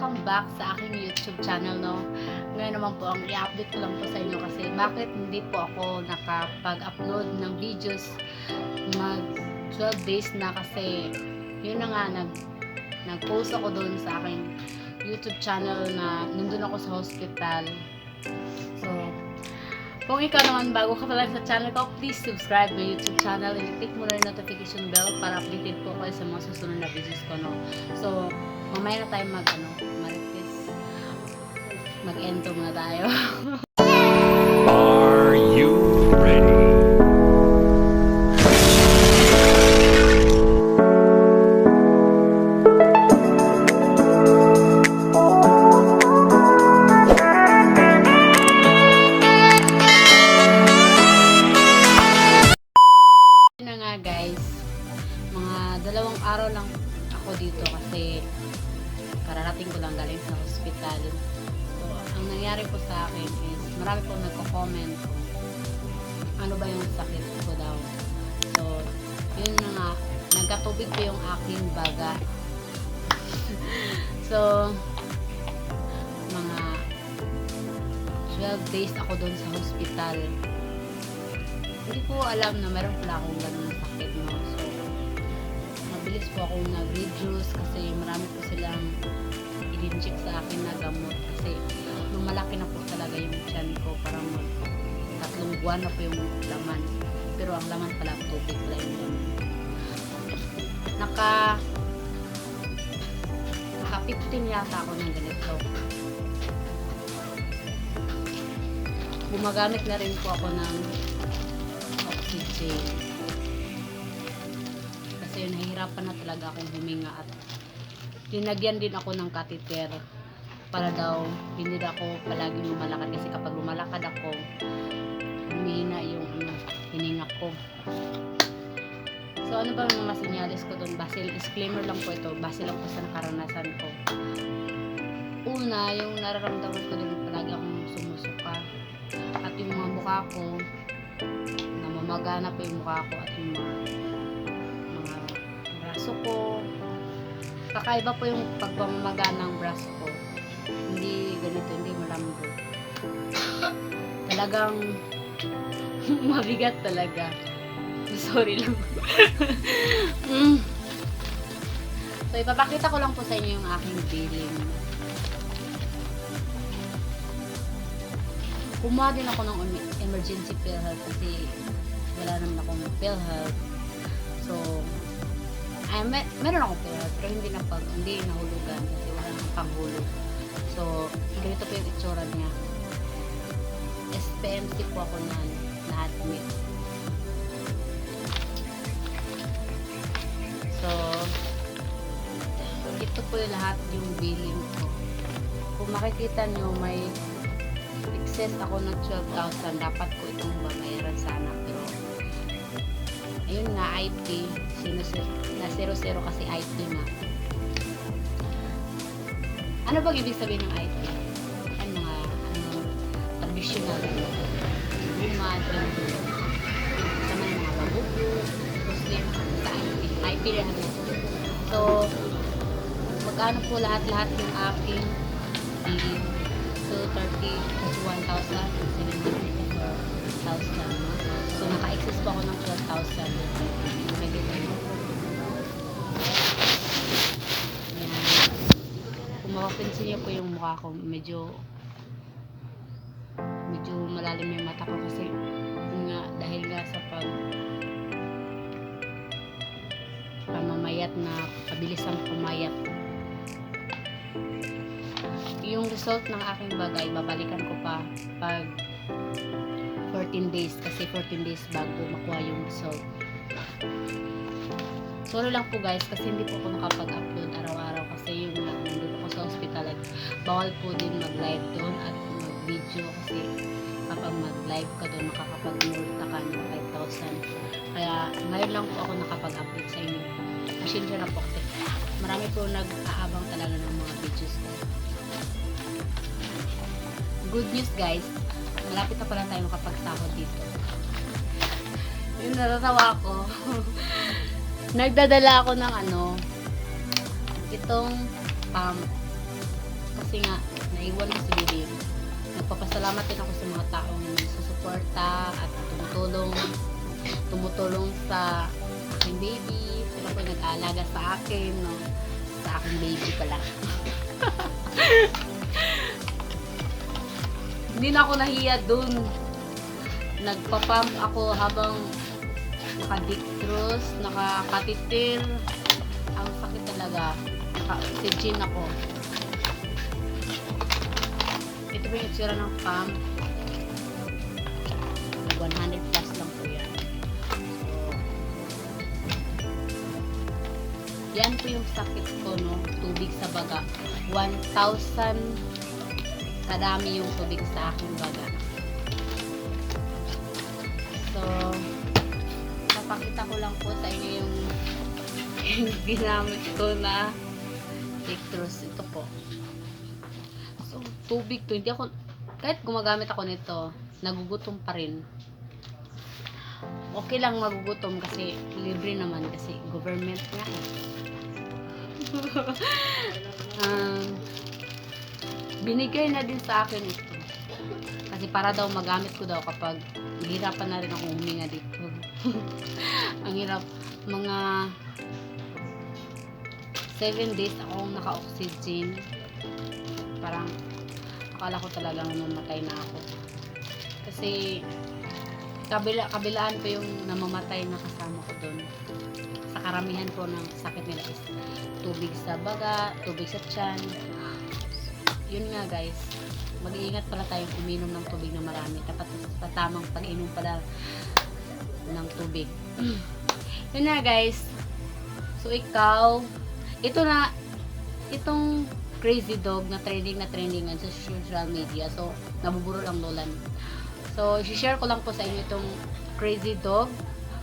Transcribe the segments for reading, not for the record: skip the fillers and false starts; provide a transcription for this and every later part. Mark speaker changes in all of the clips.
Speaker 1: welcome back sa aking YouTube channel, no. Ngayon naman po, ang i-update ko lang po sa inyo kasi bakit hindi po ako nakapag-upload ng videos mag 12 days na kasi yun na nga, nag-post ako doon sa aking YouTube channel na nandun ako sa hospital. So, kung ikaw naman bago ka pa lang sa channel ko, please subscribe my YouTube channel and click mo na yung notification bell para updated po kayo sa mga susunod na videos ko, no. So, mamaya na tayo mag-ento muna tayo.
Speaker 2: Are you ready?
Speaker 1: Yun na nga guys, mga 2 araw lang ako dito kasi kararating ko lang galing sa hospital. So, ang nangyari po sa akin is marami po nagko-comment kung ano ba yung sakit ko daw. So, yun na nga, nagkatubig po yung aking baga. So, mga 12 days ako doon sa hospital. Hindi ko alam na meron pala akong ganun na sakit, no. So, mabilis po akong nag-reduce kasi marami po silang i-inject sa akin na gamot kasi nung malaki na po talaga yung tiyan ko, parang 3 buwan na po yung laman, pero ang laman pala tubig pala yung laman. Naka 15 yata ako ng ganito. Gumagamit na rin po ako ng oxygen kasi nahihirapan na talaga akong huminga at linagyan din ako ng catheter para daw hindi na ako palagi lumalakad kasi kapag lumalakad ako humihina yung hininga ko. So ano ba yung mga senyales ko doon? Base, disclaimer lang po ito, base lang po sa nakaranasan ko. Una, yung nararamdaman ko din palagi akong sumusuka at yung mga mukha ko namamagana pa yung mukha ko at yung mga braso ko. Kakaiba po yung pagmamaga ng braso ko. Hindi ganito, hindi malambot. Talagang mabigat talaga. Sorry lang. So, ipapakita ko lang po sa inyo yung aking billing. Kumuha din ako ng emergency PhilHealth kasi wala naman akong PhilHealth. So, meron akong PhilHealth pero hindi nahulugan kasi wala nang panghulog. So, ganito po yung itsura niya. SPMC po ako na-admit. So, ito po yung lahat yung billing ko. Kung makikita nyo, may excess ako ng 12,000. Dapat ko itong babayaran sana. Pero, ayun nga, IP. Na 0-0 kasi IP na. Ano bang ibig sabihin ng IP? Ano mga, traditional. Lumad, sama ng mga babugo, Muslim, sa IP. IP rin natin. So, magkano po lahat-lahat yung aking billing? So, 30 plus 1,000, 7,000. So, naka-excess po ako ng 12,000. Pwede tayo. Kung mapapansin niyo po yung mukha ko, medyo malalim yung mata ko kasi dahil nga sa pamamayat na pabilis ang pumayat. Yung result ng aking bagay, babalikan ko pa pag 14 days kasi 14 days bago makuha yung result. Sorry lang po guys kasi hindi po ako nakapag-upload araw-araw kasi yung nandun ako sa hospital at bawal po din mag-live doon at mag-video kasi kapag mag-live ka doon makakapag-multa ka ng 5,000. Kaya ngayon lang po ako nakapag-upload sa inyo. Pasensya na po kasi marami po nag-aabang talaga ng mga videos ko. Good news guys, malapit na pala tayo makapagsahod dito. Yung natatawa ako. Nagdadala ako ng itong pump kasi nga naiwan ko si baby. Nagpapasalamat din ako sa mga taong nagsusuporta at tumutulong sa aking baby. Sila po nag-aalaga sa akin, no? Sa aking baby pala. Hindi na ako nahiya dun. Nagpapump ako habang naka-dictrose, naka-catheter. Ang sakit talaga. Naka-oxygen ako. Ito po yung itsura ng pump. 100 plus lang po yan. So, yan po yung sakit ko, no? Tubig sa baga. 1,000 kadami yung tubig sa aking baga. So, napakita ko lang po sa inyo yung ginamit ko na dictrose. Ito po. So, tubig to. Hindi ako, kahit gumagamit ako nito, nagugutom pa rin. Okay lang magugutom kasi libre naman kasi government nga eh. Binigay na din sa akin ito. Kasi para daw magamit ko daw kapag hirapan na rin akong huminga dito. Ang hirap. Mga 7 days akong naka-oxygen. Parang akala ko talagang mamatay na ako. Kasi kabilaan ko yung namamatay na kasama ko doon. Sa karamihan po ng sakit nila is tubig sa baga, tubig sa tiyan. Yun nga guys, mag-iingat pala tayong uminom ng tubig na marami. Dapat sa tamang pag-inom pala ng tubig. Yun nga guys. So ikaw, itong crazy dog na trending sa social media. So nabuburo lang lolan. So i-share ko lang po sa inyo itong crazy dog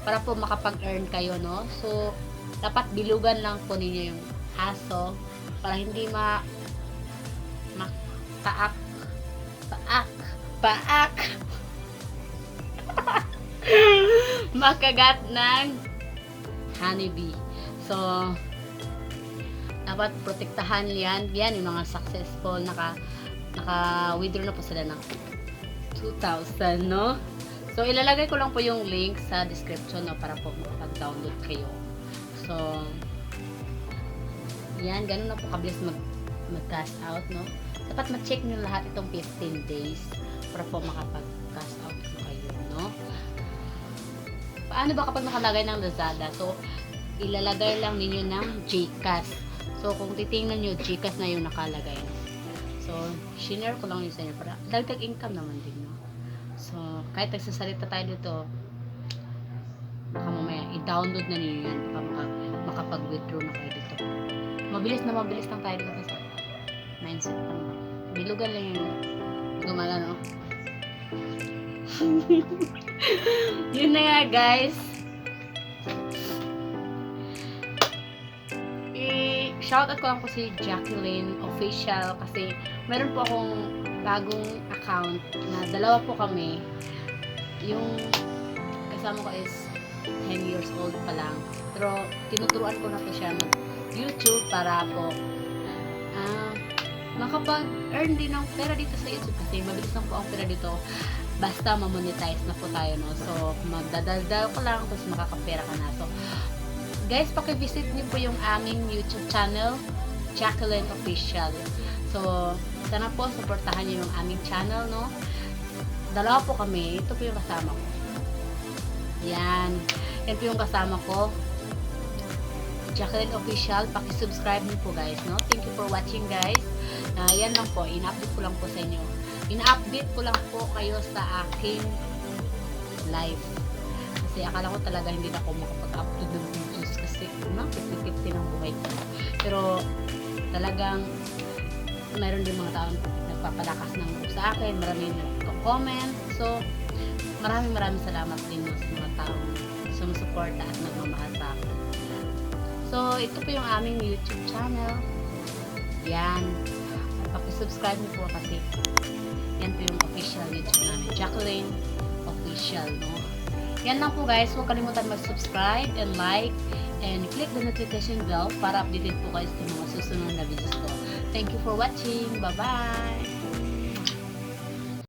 Speaker 1: para po makapag-earn kayo, no? So dapat bilugan lang po ninyo yung aso para hindi paak makagat ng honeybee. So dapat protektahan yan yung mga successful naka-withdraw na po sila ng 2,000, no? So ilalagay ko lang po yung link sa description, no, para po makapag-download kayo. So yan, ganun na po kabilis mag-cash out, no? Dapat ma-check nyo lahat itong 15 days para po makapag-cash out po kayo, no? Paano ba kapag nakalagay ng Lazada? So, ilalagay lang ninyo ng GCash. So, kung titingnan nyo, GCash na yung nakalagay. So, shinare ko lang yun sa inyo para dagdag income naman din, no? So, kahit nagsasalita tayo dito, baka mamaya i-download na ninyo yan. Baka makapag-withdraw na kayo dito. Mabilis lang tayo dito kasi mindset pa naman. Bilugan lang yung gumala, no? Yun na nga, guys. I-shoutout ko lang po si Jacqueline Official kasi meron po akong bagong account na dalawa po kami. Yung kasama ko is 10 years old pa lang. Pero tinuturuan ko na po siya mag-YouTube para po makapag-earn din ng pera dito sa YouTube kasi mabilis lang po ang pera dito basta ma-monetize na po tayo, no? So magdadaldal ko lang tapos makakapera ka na. So guys, paki-visit niyo po yung aming YouTube channel, Jacqueline Official. So sana po suportahan niyo yung aming channel, no? Dalawa po kami. Ito po yung kasama ko. Yan po yung kasama ko, Jacqueline Official. Paki-subscribe niyo po, guys, no? Thank you for watching, guys. Yan lang po, ina-update ko lang po sa inyo. Ina-update ko lang po kayo sa aking live. Kasi akala ko talaga hindi na ako makapag-upload ng videos kasi 50-50 ng buhay ko. Pero talagang mayroon din mga taong nagpapalakas ng loob sa akin. Maraming nagko-comment. So, maraming salamat din sa mga taong sumusuporta at nagmamahal sa akin. So, ito po yung aming YouTube channel. Yan. Paki-subscribe niyo po kasi yan po yung official YouTube namin, Jacqueline Official, no? Yan lang po, guys. Huwag kalimutan mag-subscribe and like and click the notification bell para updated po kayo sa mga susunod na videos ko. Thank you for watching. Bye-bye!